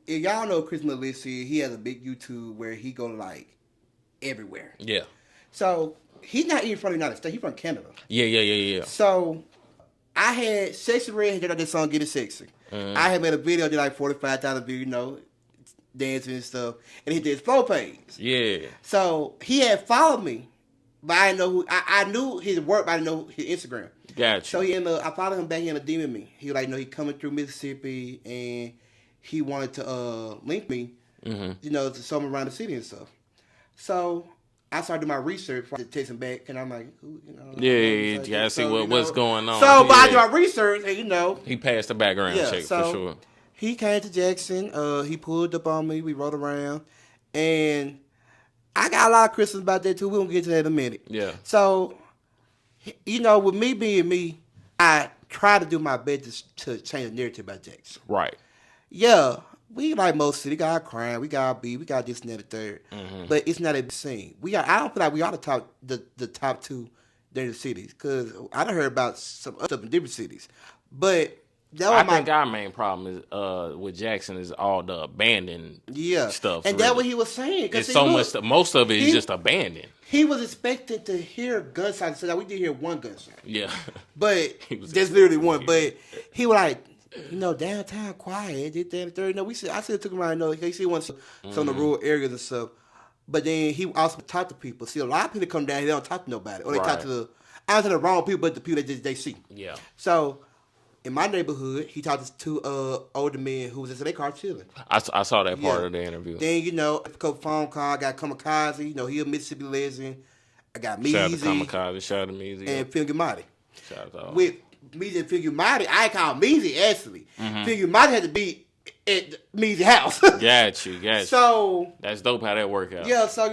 if y'all know Christmas List, he has a big YouTube where he go like everywhere. Yeah. So, he's not even from the United States, he's from Canada. Yeah. So, I had Sexy Red, did this song Get It Sexy. I had made a video, did like 45,000 views, dancing and stuff, and he did his flow page. Yeah. So, he had followed me. But I didn't know who. I knew his work, but I didn't know his Instagram. Gotcha. So I followed him back. He ended up DMing me. He was like, he coming through Mississippi, and he wanted to link me, to show him around the city and stuff. So I started doing my research. I text him back, and I'm like, you gotta see what's going on. So, but I do my research, and he passed the background check for sure. He came to Jackson. He pulled up on me. We rode around, and I got a lot of Christmas about that too. We're gonna get to that in a minute. Yeah. So, with me being me, I try to do my best to change the narrative about Jackson. Right. Yeah, we like most cities. We got our crime, we got our beef, we got this and that and third. But it's not a scene. I don't feel like we are the top 2 dangerous cities, because I done heard about some other stuff in different cities. But I think our main problem is with Jackson is all the abandoned stuff. And that's what he was saying. It's so much. Most of it is just abandoned. He was expected to hear gunshots. So we did hear one gunshot. Yeah. But there's literally one. But he was like, downtown quiet. Did that third. I still took him around. He see some of the rural areas and stuff. But then he also talked to people. See, a lot of people come down here, they don't talk to nobody. Or they talk to the wrong people, but the people that they see. Yeah. So in my neighborhood, he talked to 2 older men who was in their car chilling. I saw that part of the interview. Then, a couple phone calls. I got Kamikaze. He a Mississippi legend. I got Meezy. Shout out to Kamikaze. Shout out to Meezy. And Mgmt. Shout out to all. With Meezy and Mgmt, I call Meezy, actually. Mgmt had to be at Meezy's house. Got you. So that's dope how that worked out. Yeah, so,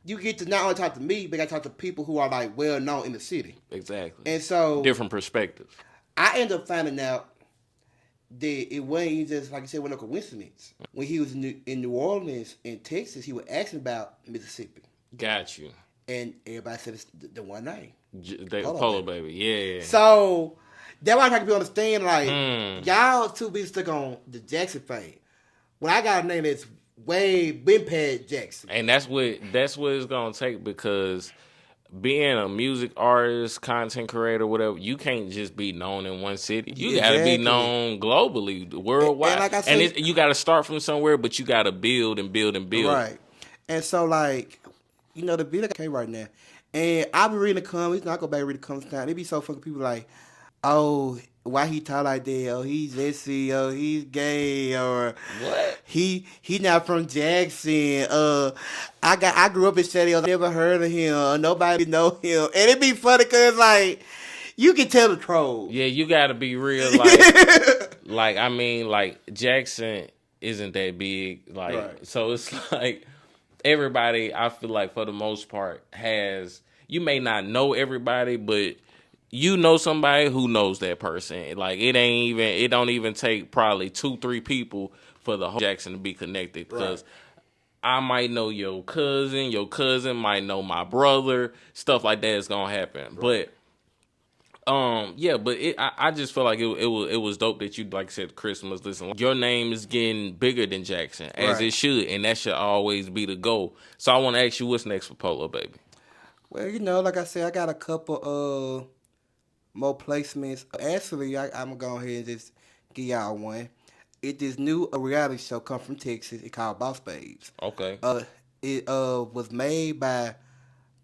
you get to not only talk to me, but I talk to people who are, like, well-known in the city. Exactly. And so different perspectives. I ended up finding out that it wasn't even just like you said, wasn't a coincidence. When he was in New Orleans in Texas, he was asking about Mississippi, Got you. and everybody said it's the one name, Polo Baby. Yeah. So that's why I can be understand like y'all too busy stuck on the Jackson thing. When I got a name that's way been past Jackson, And that's what it's gonna take, because being a music artist, content creator, whatever, you can't just be known in one city. You gotta be known globally, worldwide. And, like I said, you gotta start from somewhere, but you gotta build and build and build. Right. And so like, the video came right now. And I be reading the comments, I go back and read the comments now. They be so fucking people like, oh, why he talk like that? Oh, he's this, oh, he's gay, or what? He not from Jackson. I grew up in Chatty, I never heard of him. Nobody know him. And it be funny because like you can tell the troll. Yeah, you gotta be real. Like, I mean, like Jackson isn't that big. Like, right. So it's like everybody, I feel like for the most part has. You may not know everybody, but you know somebody who knows that person. Like it don't even take probably 2-3 people for the whole Jackson to be connected. Because I might know your cousin might know my brother, stuff like that is gonna happen. Right. But I just feel like it was dope that you, like I said, Christmas. Listen, your name is getting bigger than Jackson, as it should, and that should always be the goal. So I want to ask you, what's next for Polo Baby? Well, like I said, I got a couple more placements. Actually, I'm gonna go ahead and just give y'all one. It's this new reality show come from Texas. It's called Boss Babes. Okay. It was made by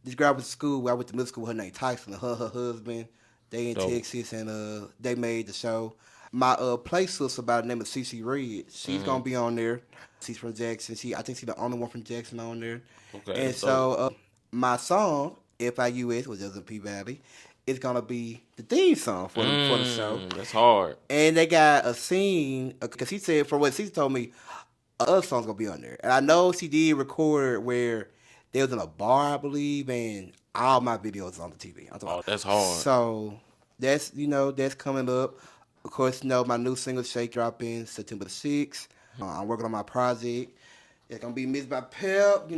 this girl I went to school where I went to middle school. Her name Tyson. Her husband. They in Texas, and they made the show. My play sister by the name of CC Red. She's gonna be on there. She's from Jackson. I think she's the only one from Jackson on there. Okay. And so my song FIUS, which is in P Valley, is gonna be the theme song for the show. That's hard. And they got a scene because she said, from what she told me, other song's gonna be on there. And I know she did record where they was in a bar, I believe, and all my videos on the TV. That's hard. So that's coming up. Of course, my new single Shake dropping September the 6th. I'm working on my project. It's gonna be mixed by Pep.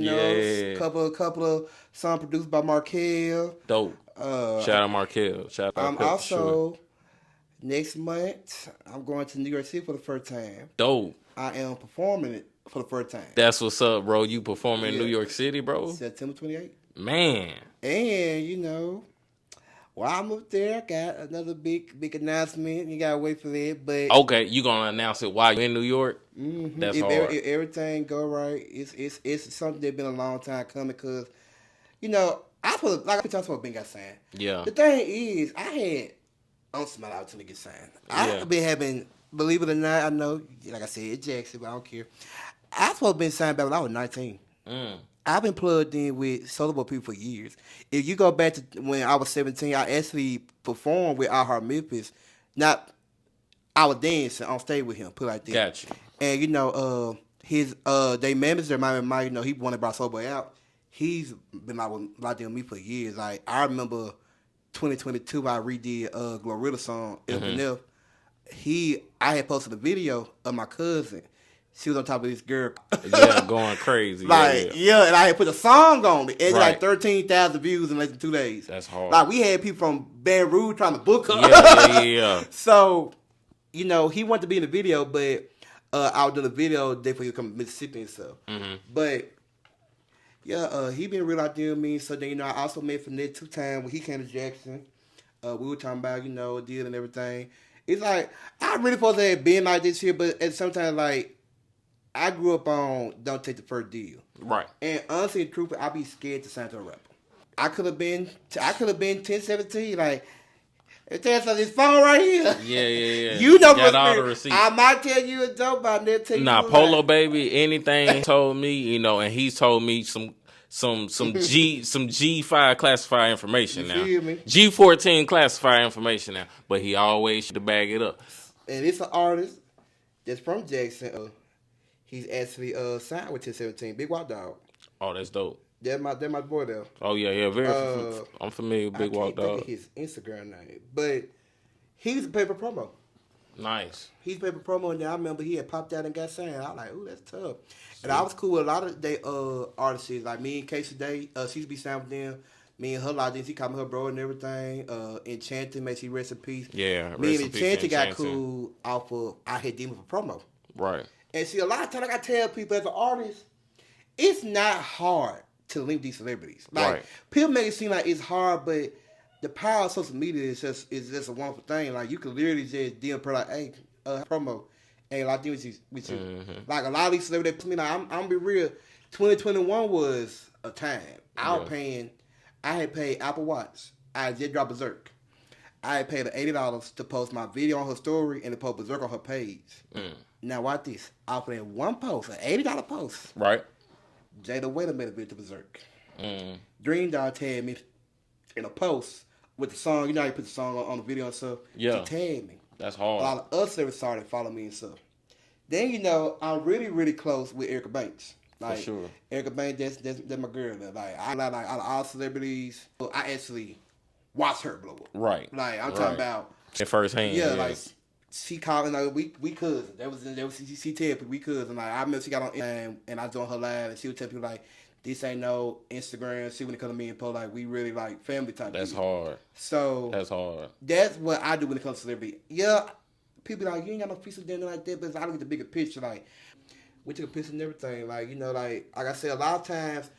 Couple of songs produced by Markel. Dope. Shout out Markel. Shout out. I'm Pep, also next month. I'm going to New York City for the first time. Dope. I am performing it for the first time. That's what's up, bro. You performing in New York City, bro? September 28th. Man. And while I'm up there, I got another big announcement. You gotta wait for that, but okay, you gonna announce it while you're in New York? Mm-hmm. That's hard. If everything go right, it's something that's been a long time coming. Because I put like I told Ben got signed. Yeah. The thing is, I had somebody out to get signed. I've been having, believe it or not, I know, like I said, it's Jackson, but I don't care. I supposed to been signed back when I was 19. I've been plugged in with Soulja Boy people for years. If you go back to when I was 17, I actually performed with iHeart Memphis. I was dancing on stage with him, put it like that. Gotcha. And his they manager, Mike, he wanted to bring Soulja Boy out. He's been out there with me for years. Like I remember 2022, I redid Glorilla song FNF. I had posted a video of my cousin. She was on top of this girl. Going crazy. And I had put a song on it. And like 13,000 views in less than 2 days. That's hard. Like, we had people from Baton Rouge trying to book her. Yeah. So, he wanted to be in the video, but I was doing the video day before he come to Mississippi and stuff. Mm-hmm. But, he been real out there with me. So then, I also met Finette 2 times when he came to Jackson. We were talking about, deal and everything. It's like, I really supposed to have been like this here, but at sometimes, like, I grew up on don't take the first deal. Right. And honestly and truthfully, I'd be scared to sign to a rapper. I could have been 10, 17, like, there's this phone right here. Yeah. You know got all the receipts. I might tell you a joke, but I never tell you. Polo Baby, anything he told me, and he's told me some G5 classified information now. You feel me? G14 classified information now. But he always should bag it up. And it's an artist that's from Jackson. He's actually signed with 1017, Big Walk Dog. Oh, that's dope. That's my boy there. Oh yeah, very. I'm familiar with Big Walk Dog. I can't think of his Instagram name, but he's a paper promo. Nice. He's paid for promo, and then I remember he had popped out and got signed. I was like, ooh, that's tough. And I was cool with a lot of they artists. Like me and Casey Day, she used to be signed with them. Me and her, like this, he called me her bro and everything. Enchanted, may she rest in peace. Yeah, me rest and in peace, Enchanted got Enchanted. cool off of I Hit Demon for promo. Right. And see, a lot of times, like I tell people as an artist, it's not hard to link these celebrities. Like Right. people make it seem like it's hard, but the power of social media is just a wonderful thing. Like you can literally just DM per like, hey, promo, hey, like do with you. Mm-hmm. Like a lot of these celebrities, to me, like I'm gonna be real. 2021 was a time. I had paid Apple Watch. I just dropped Berserk. I had paid her $80 to post my video on her story and to post Berserk on her page. Now watch this. I put in one post, an $80 post. Right. Jada Waiter made a video to Berserk. Mm. Dream Dog tagged me in a post with the song. You know how you put the song on the video and stuff? Yeah. She tagged me. That's A hard. lot of us ever started to follow me and stuff. Then, you know, I'm really, really close with Erica Banks. Like, For sure. Erica Banks, that's my girl. Like, I like out of all celebrities, I actually watched her blow up. Right. Like, I'm talking about. At first hand. Yeah, yes. like, she called me, like, we cousins. That was she tell people we cousins. Like, I remember she got on Instagram, and I was doing her live, and she would tell people, like, this ain't no Instagram. See, when it comes to me and Poe, like, we really, like, family type. That's people. hard. So. That's hard. That's what I do when it comes to celebrity. Yeah, people like, you ain't got no piece of dinner like that, but I look at the bigger picture. Like, we took a picture and everything. Like, you know, like I said, a lot of times,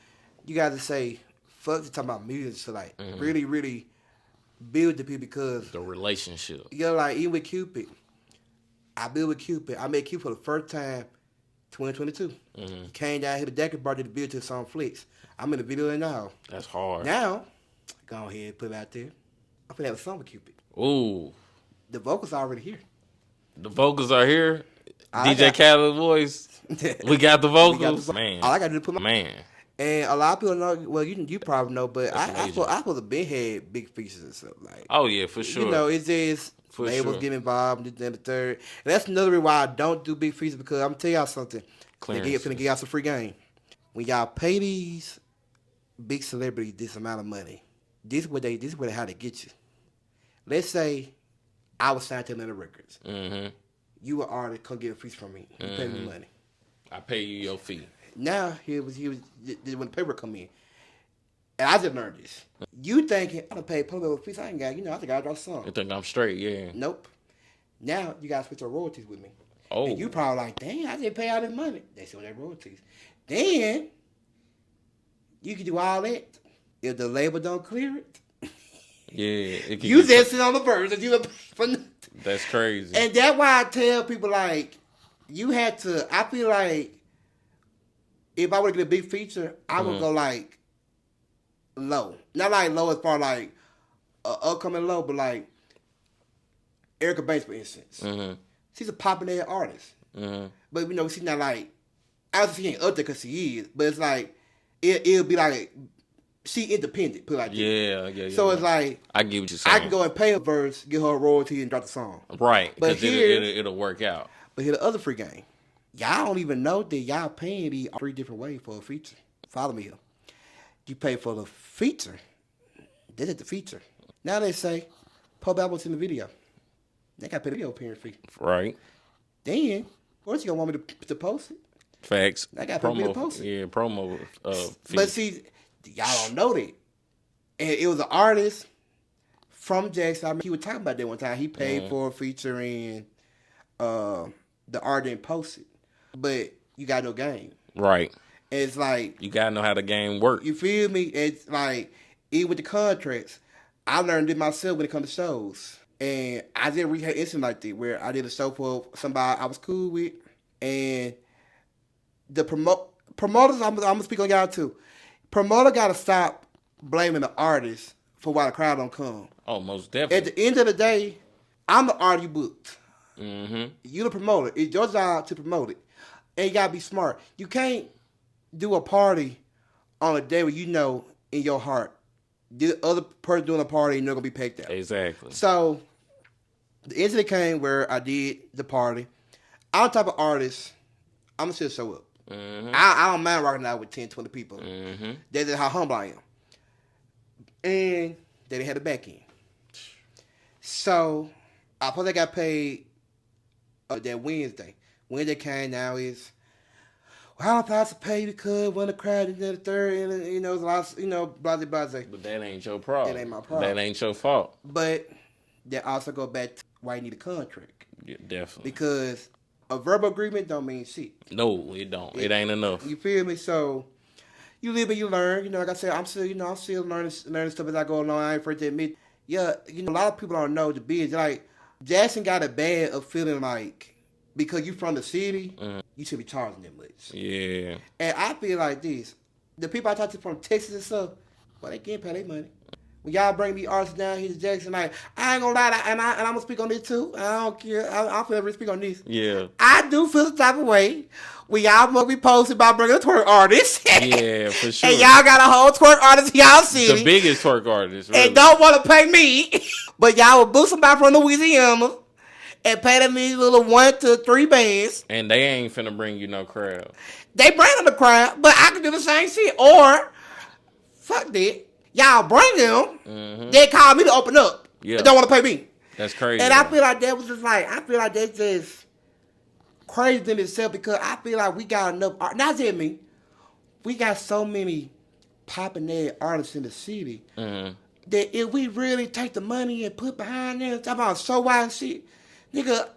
you got to say, fuck you talking about music to, like, really, really build the people because. The relationship. You know, like, even with Cupid, I built with Cupid. I met Cupid for the first time 2022. He came down here to Decker Bar, did the video to the song Flicks. I'm in the video now. That's hard. Now, go ahead, put it out there. I'm finna have a song with Cupid. Ooh. The vocals are already here. The vocals are here. DJ Khaled voice. We got the vocals. Man. All I got to do is put my Man. And a lot of people know. Well, you probably know, but I amazing. supposed to be had big features and stuff like. Oh yeah, for sure. You know, it's just For labels sure. get involved and then the third. And that's another reason why I don't do big features because I'm gonna tell y'all something. Finna get y'all some free game. When y'all pay these big celebrities this amount of money, this is how they get you. Let's say I was signed to Atlanta Records. Mm-hmm. You were artist, come get a feature from me. You pay me money. I pay you your fee. Now he was when the paper come in. And I just learned this. You thinking I done paid Polo a piece? I ain't got, I think I dropped some. You think I'm straight? Yeah. Nope. Now you gotta split your royalties with me. Oh. And you probably like, dang, I didn't pay all this money. They still their royalties. Then you can do all that. If the label don't clear it, Yeah. It can you get- just sit on the birds and you don't pay for nothing. That's crazy. And that's why I tell people like, you had to. I feel like if I were to get a big feature, I would go like low, not like low as far like upcoming low, but like Erica Banks, for instance. She's a popular artist, but she's not like. Obviously, she ain't up there because she is, but it's like it'll be like she independent. Put it like that. Yeah. So it's like I get what you're saying. I can go and pay a verse, get her a royalty, and drop the song. Right. But Because here- it'll work out. But here's the other free game. Y'all don't even know that y'all paying me 3 different ways for a feature. Follow me here. You pay for the feature. This is the feature. Now they say, Pope Album's in the video. They got to pay the video appearance fee. Right. Then, of course, you going to want me to post it. Facts. I got people to post it. Yeah, promo. Fee. But see, y'all don't know that. And it was an artist from Jackson. I mean, he was talking about that one time. He paid for a feature and the art didn't post it. But you got no game. Right. And it's like, You gotta know how the game works. you feel me? It's like, even with the contracts, I learned it myself when it comes to shows. And I did had an incident like that where I did a show for somebody I was cool with. And the promoters, I'm going to speak on y'all too. Promoter got to stop blaming the artist for why the crowd don't come. Oh, most At definitely. the end of the day, I'm the artist you booked. Mm-hmm. You the promoter. It's your job to promote it. And you got to be smart. You can't do a party on a day where you know in your heart the other person doing a party and they're going to be picked out. Exactly. So the incident came where I did the party. I'm the type of artist, I'm going to still show up. Mm-hmm. I don't mind rocking out with 10, 20 people. Mm-hmm. That's just how humble I am. And they didn't have the back end. So I probably got paid that Wednesday. Wednesday came now is, well, I don't have to pay you because when the crowd is in the third, and you know, it's a lot, blah blah blah. But that ain't your problem. That ain't my problem. That ain't your fault. But that also go back to why you need a contract. Yeah, definitely. Because a verbal agreement don't mean shit. No, it don't. It ain't enough. You feel me? So you live and you learn. You know, like I said, I'm still learning stuff as I go along. I ain't afraid to admit. Yeah, a lot of people don't know the business. Like Jackson got a bad of feeling like because you from the city, you should be charging them much. Yeah. And I feel like this. The people I talk to from Texas and stuff, well, they can't pay their money. When y'all bring me artists down here to Jackson, like, I ain't gonna lie, and I'm gonna speak on this too. I don't care. I feel like speak on this. Yeah. I do feel the type of way when y'all must be posted about bringing a twerk artist. Yeah, for sure. And y'all got a whole twerk artist in y'all city. The biggest twerk artist, really. And don't want to pay me. But y'all will book somebody from Louisiana and pay them these little 1 to 3 bands. And they ain't finna bring you no crowd. They bring them the crowd, but I can do the same shit. Or, fuck that. Y'all bring them, they call me to open up. Yeah. They don't want to pay me. That's crazy. And I feel like that was just like, that's just crazy in itself because I feel like we got enough art. Not just me. We got so many popping ass artists in the city that if we really take the money and put behind them, talk about show wide shit, nigga,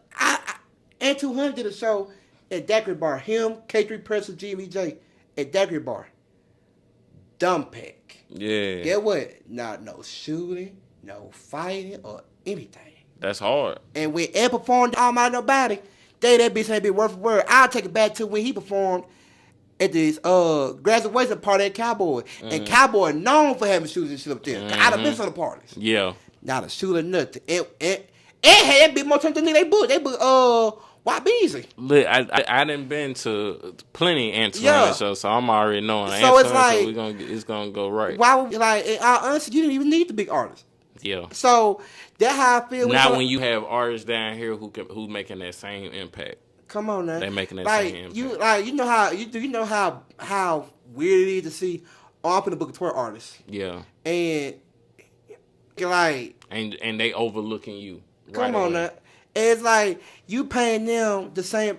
and 200 did a show at Daiquiri Bar. Him, K3 Press, GMJ at Daiquiri Bar. Dumb pack. Yeah. Get what? Not no shooting, no fighting, or anything. That's hard. And when Ed performed All My Nobody, that bitch ain't be word for word. I'll take it back to when he performed at this graduation party at Cowboy. And Cowboy known for having shooters and shit up there. I done been to the parties. Yeah. Not a shooter, nothing. And had that bit more time than they booked. They booked YBZ. Look, I done been to plenty Antoine shows, so I'm already knowing. So it's like it's gonna go right. Why would in all honesty, you didn't even need the big artists. Yeah. So that's how I feel. Now when you have artists down here who making that same impact. Come on now. They making that same impact. You know how weird it is to see I'm in the book of twerk artists. Yeah. And like and they overlooking you. Come on now. It's like you paying them the same.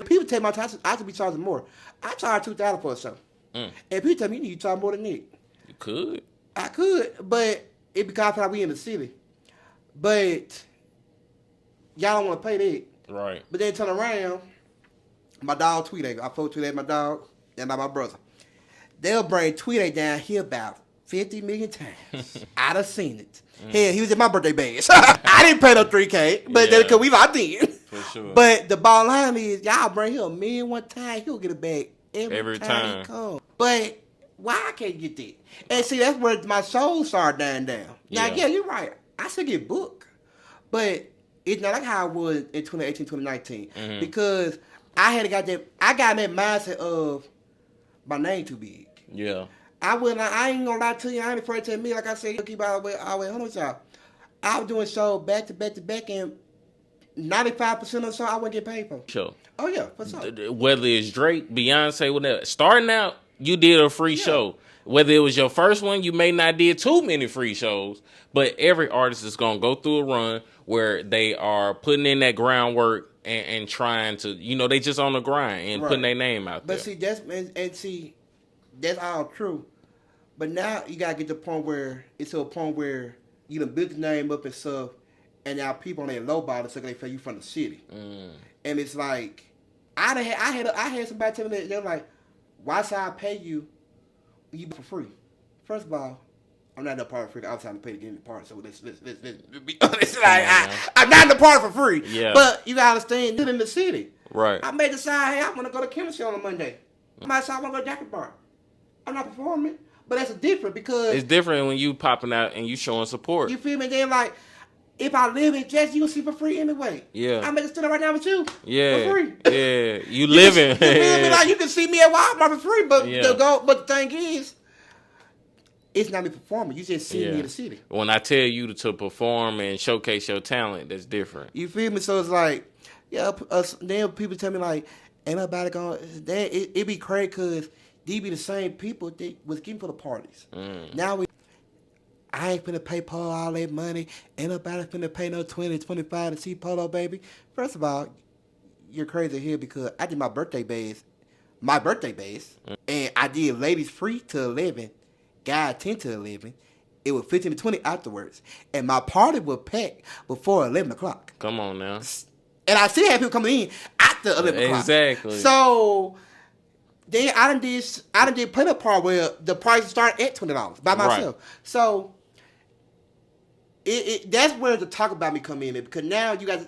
People tell me I should be charging more. I charge $2,000 for a show, and people tell me you need to charge more than that. You could. I could, but it because I feel like we in the city. But y'all don't want to pay that, right? But then turn around, my dog Tweet, I follow Tweet, my dog, and my brother. They'll bring Tweet down here about 50 million times. I done seen it. Hell, he was at my birthday bash. I didn't pay no $3K, but because we locked in. For sure. But the bottom line is, y'all bring him $1 million one time, he'll get a bag every time he comes. But why I can't get that? And see, that's where my soul started dying down. Now, yeah, you're right. I should get booked. But it's not like how I was in 2018, 2019. Because I got that mindset of my name too big. Yeah. I ain't gonna lie to you. I ain't afraid to admit. Like I said, keep all the way home with y'all. I was doing shows back to back to back, and 95% of the show I wouldn't get paid for. Sure. Oh yeah, for sure. Whether it's Drake, Beyonce, whatever. Starting out, you did a free show. Whether it was your first one, you may not did too many free shows, but every artist is gonna go through a run where they are putting in that groundwork and trying to, they just on the grind and putting their name out there. But see, that's all true. But now you gotta get to the point where it's to a point where you done built the name up and stuff, and now people on their low bottom so they feel you from the city. And it's like I had somebody tell me that they're like, why should I pay you for free? First of all, I'm not in the party for free. I was trying to pay to get in the party, so let's be honest. I'm not in the party for free. Yeah. But you gotta understand, live in the city. Right. I may decide, hey, I want to go to chemistry on a Monday. I might decide I want to go to Daiquiri Bar. I'm not performing, but that's different because it's different when you popping out and you showing support. You feel me? Then like, if I live in Jackson, you will see for free anyway. Yeah. I'm making stand right now with you. Yeah. For free. Yeah. You living. You feel me? Like you can see me at Walmart for free, but the thing is, it's not me performing. You just see me in the city. When I tell you to perform and showcase your talent, that's different. You feel me? So it's like, then people tell me like, ain't nobody going. It be crazy because these be the same people that was getting for the parties. Now I ain't finna pay Paul all that money. Ain't nobody finna pay no $20, $25 to see Polo Baby. First of all, you're crazy here because I did my birthday bash, and I did ladies free to 11, guys 10 to 11. It was 15 to 20 afterwards, and my party was packed before 11 o'clock. Come on now. And I still have people coming in after 11 o'clock. Exactly. So then I done did play the part where the price started at $20 by myself. Right. So that's where the talk about me come in, because now you got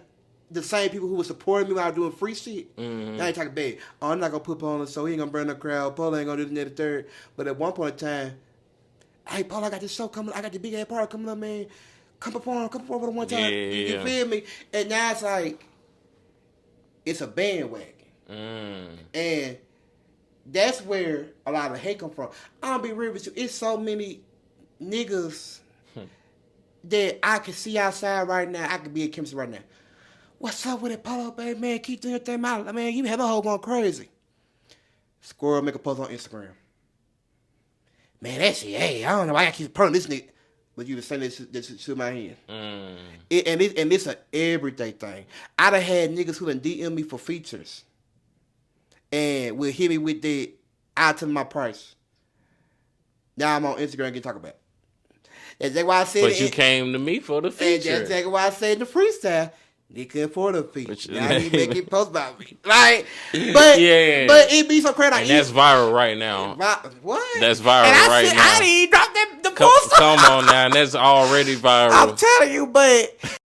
the same people who were supporting me when I was doing free shit. Mm-hmm. Now they talking bad. Oh, I'm not gonna put Polo on, so he ain't gonna burn the crowd. Polo ain't gonna do this and the third. But at one point in time, hey Polo, I got this show coming. I got the big ass party coming up, man. Come perform for the one time. You feel me? And now it's like it's a bandwagon, and that's where a lot of hate come from. I'll be real with you. It's so many niggas that I can see outside right now. I could be at chemistry right now. What's up with it, Polo, baby? Man, keep doing your thing, man. You have a whole going crazy. Squirrel make a post on Instagram. Man, that shit, hey, I don't know why I keep pulling this nigga. But you just saying this to my hand. And it's an everyday thing. I done had niggas who done DM me for features. And will hit me with the, I'll tell them my price. Now I'm on Instagram and get talk about it. That's why I said But you came to me for the feature. And that's why I said in the freestyle, they couldn't afford a feature. Now he making posts about me. Like, but it be so crazy. And that's viral right now. What? That's viral right now. I didn't drop the post. Come on now, and that's already viral. I'm telling you, but